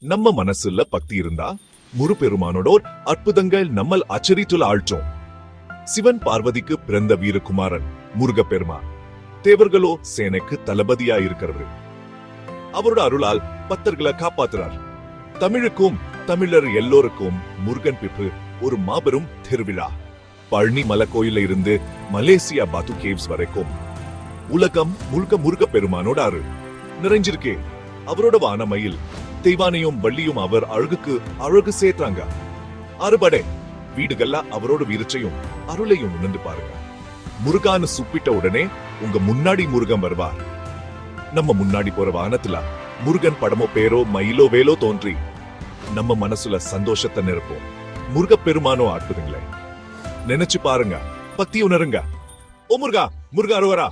நம்ம மனசுல பக்தி இருந்தா முருபெருமானோட அற்புதங்கள் நம்மள் அச்சரித்துள்ள ஆழ்ச்சோம். சிவன் பார்வதிக்கு பிறந்த வீரகுமாரன் முருகப்பெருமான். தேவர்களோ சேனைக்கு தளபதியா இருக்கிறது. அவரோட அருளால் பக்தர்களை காப்பாத்துறார். தமிழுக்கும் தமிழர் எல்லோருக்கும் முருகன் பிப்பு ஒரு மாபெரும் திருவிழா. பழனி மலை கோயில இருந்து மலேசியா பாத்து கேவ்ஸ் வரைக்கும் உலகம் முழுக்க முருகப்பெருமானோட அருள் நிறைஞ்சிருக்கே. அவரோட வானமையில் தெய்வானையும் வள்ளியும் அவர் அழகுக்கு அழகு சேர்த்தாங்க. அறுபடை வீடுகள்ல அவரோட வீரச்சையும் அருளையும் உணர்ந்து பாருங்க. முருகான்னு சுப்பிட்ட உடனே உங்க முன்னாடி முருகன் வருவார். நம்ம முன்னாடி போற வானத்துல முருகன் படமோ பேரோ மயிலோ வேலோ தோன்றி நம்ம மனசுல சந்தோஷத்தை நிரப்போம். முருகப்பெருமானோ ஆட்டுதுங்களே, நினைச்சு பாருங்க, பக்தி உணருங்க. ஓ முருகா, முருகா அருவரா.